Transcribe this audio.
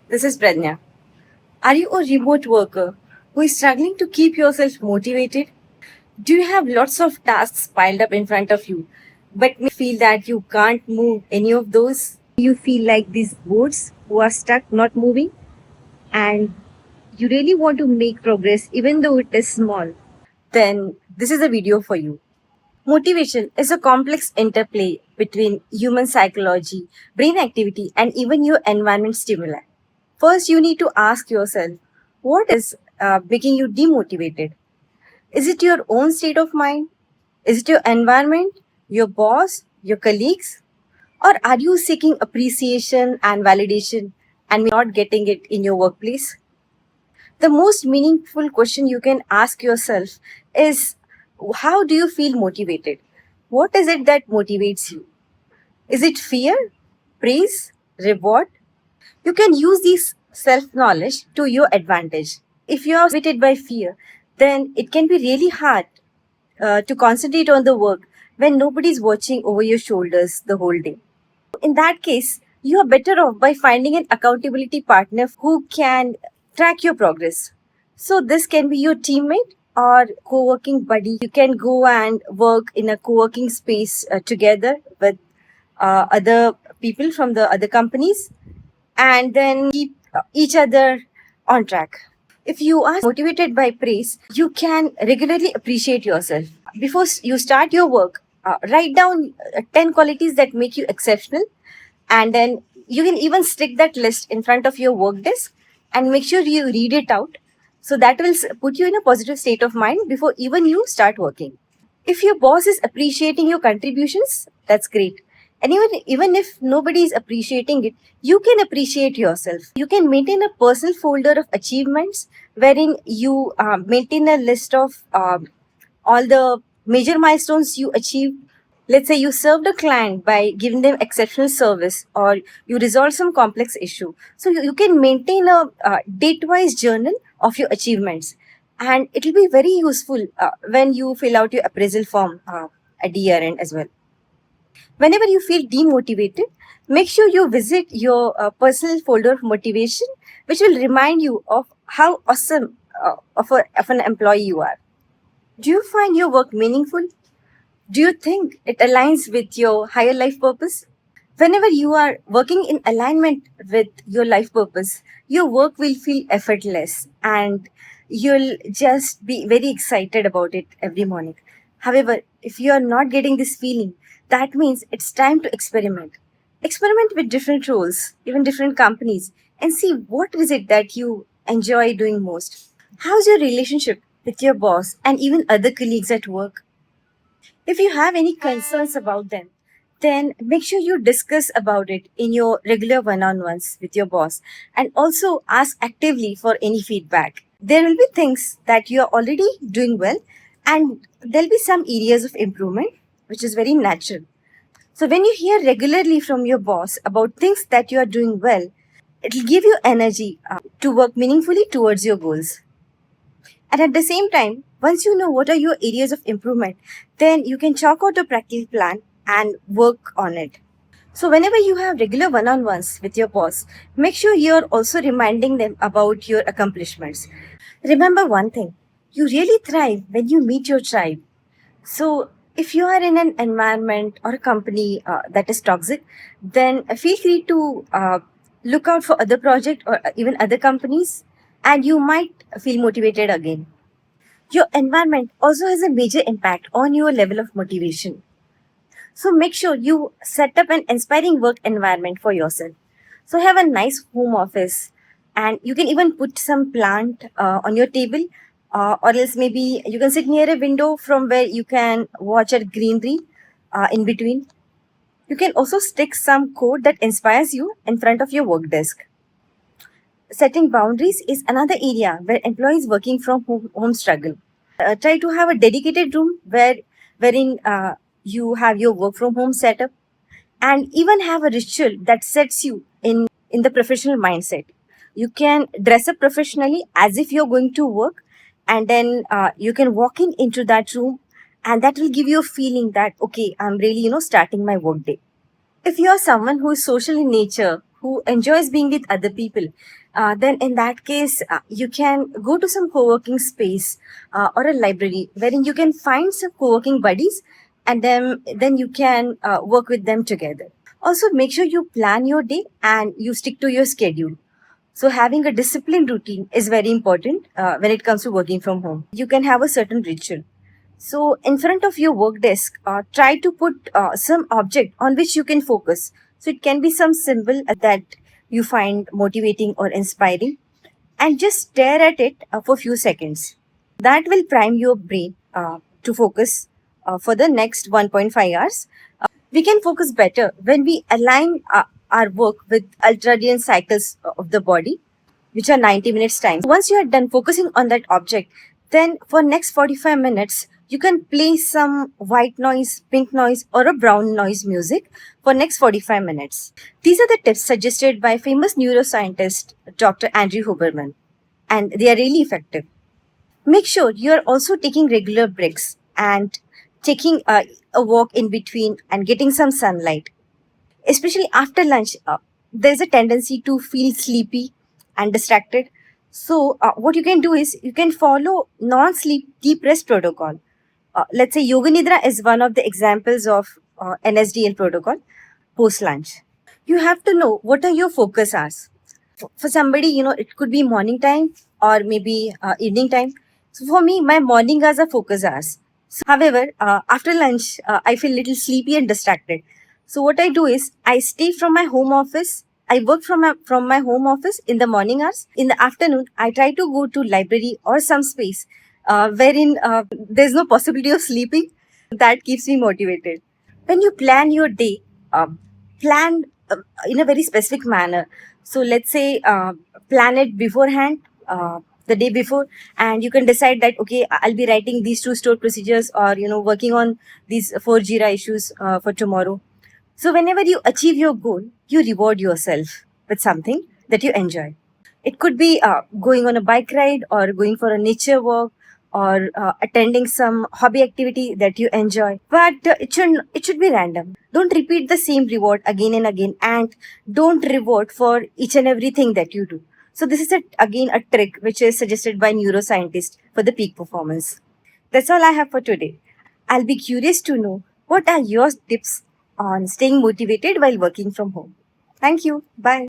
This is Pranya. Are you a remote worker who is struggling to keep yourself motivated? Do you have lots of tasks piled up in front of you, but may feel that you can't move any of those? You feel like these boats who are stuck not moving, and you really want to make progress even though it is small? Then this is a video for you. Motivation is a complex interplay between human psychology, brain activity, and even your environment stimuli. First, you need to ask yourself, what is making you demotivated? Is it your own state of mind? Is it your environment, your boss, your colleagues? Or are you seeking appreciation and validation and not getting it in your workplace? The most meaningful question you can ask yourself is, how do you feel motivated? What is it that motivates you? Is it fear, praise, reward? You can use this self knowledge to your advantage. If you are motivated by fear, then it can be really hard to concentrate on the work when nobody is watching over your shoulders the whole day. In that case, you are better off by finding an accountability partner who can track your progress. So, this can be your teammate or co working buddy. You can go and work in a co working space together with other people from the other companies and then keep each other on track. If you are motivated by praise, you can regularly appreciate yourself. Before you start your work, write down 10 qualities that make you exceptional, and then you can even stick that list in front of your work desk and make sure you read it out. So that will put you in a positive state of mind before even you start working. If your boss is appreciating your contributions, that's great. And even if nobody is appreciating it, you can appreciate yourself. You can maintain a personal folder of achievements wherein you maintain a list of all the major milestones you achieved. Let's say you served a client by giving them exceptional service, or you resolved some complex issue. So you can maintain a date-wise journal of your achievements, and it will be very useful when you fill out your appraisal form at the year end as well. Whenever you feel demotivated, make sure you visit your personal folder of motivation, which will remind you of how awesome of an employee you are. Do you find your work meaningful? Do you think it aligns with your higher life purpose? Whenever you are working in alignment with your life purpose, your work will feel effortless and you'll just be very excited about it every morning. However, if you are not getting this feeling, that means it's time to experiment. Experiment with different roles, even different companies, and see what is it that you enjoy doing most. How's your relationship with your boss and even other colleagues at work? If you have any concerns about them, then make sure you discuss about it in your regular one-on-ones with your boss and also ask actively for any feedback. There will be things that you are already doing well and there'll be some areas of improvement which is very natural. So when you hear regularly from your boss about things that you are doing well, it'll give you energy to work meaningfully towards your goals. And at the same time, once you know what are your areas of improvement, then you can chalk out a practical plan and work on it. So, whenever you have regular one on ones with your boss, make sure you're also reminding them about your accomplishments. Remember one thing, you really thrive when you meet your tribe. So, if you are in an environment or a company that is toxic, then feel free to look out for other projects or even other companies, and you might feel motivated again. Your environment also has a major impact on your level of motivation. So make sure you set up an inspiring work environment for yourself. So have a nice home office, and you can even put some plant on your table, or else maybe you can sit near a window from where you can watch at greenery in between. You can also stick some code that inspires you in front of your work desk. Setting boundaries is another area where employees working from home struggle. Try to have a dedicated room wherein you have your work from home setup, and even have a ritual that sets you in the professional mindset. You can dress up professionally as if you're going to work, and then you can walk in into that room, and that will give you a feeling that okay, I'm really starting my work day. If you're someone who is social in nature, who enjoys being with other people, then in that case, you can go to some co-working space or a library wherein you can find some co-working buddies, and then you can work with them together. Also, make sure you plan your day and you stick to your schedule. So having a disciplined routine is very important when it comes to working from home. You can have a certain ritual. So in front of your work desk, try to put some object on which you can focus. So it can be some symbol that you find motivating or inspiring, and just stare at it for few seconds. That will prime your brain to focus for the next 1.5 hours. We can focus better when we align our work with ultradian cycles of the body, which are 90 minutes time. Once you are done focusing on that object, then for next 45 minutes, you can play some white noise, pink noise, or a brown noise music for next 45 minutes. These are the tips suggested by famous neuroscientist Dr. Andrew Huberman, and they are really effective. Make sure you are also taking regular breaks and taking a walk in between and getting some sunlight. Especially after lunch, there's a tendency to feel sleepy and distracted. So, what you can do is you can follow non-sleep deep rest protocol. Let's say Yoga Nidra is one of the examples of NSDL protocol post lunch. You have to know what are your focus hours. For somebody, it could be morning time or maybe evening time. So for me, my morning hours are focus hours. However, after lunch, I feel little sleepy and distracted. So what I do is I stay from my home office. I work from my home office in the morning hours. In the afternoon, I try to go to library or some space wherein there's no possibility of sleeping. That keeps me motivated. When you plan your day, plan in a very specific manner. So let's say plan it beforehand, the day before, and you can decide that okay, I'll be writing these two stored procedures, or working on these four Jira issues for tomorrow. So whenever you achieve your goal, you reward yourself with something that you enjoy. It could be going on a bike ride or going for a nature walk or attending some hobby activity that you enjoy. But it should be random. Don't repeat the same reward again and again, and don't reward for each and everything that you do. So this is again a trick which is suggested by neuroscientists for the peak performance. That's all I have for today. I'll be curious to know what are your tips on staying motivated while working from home. Thank you. Bye.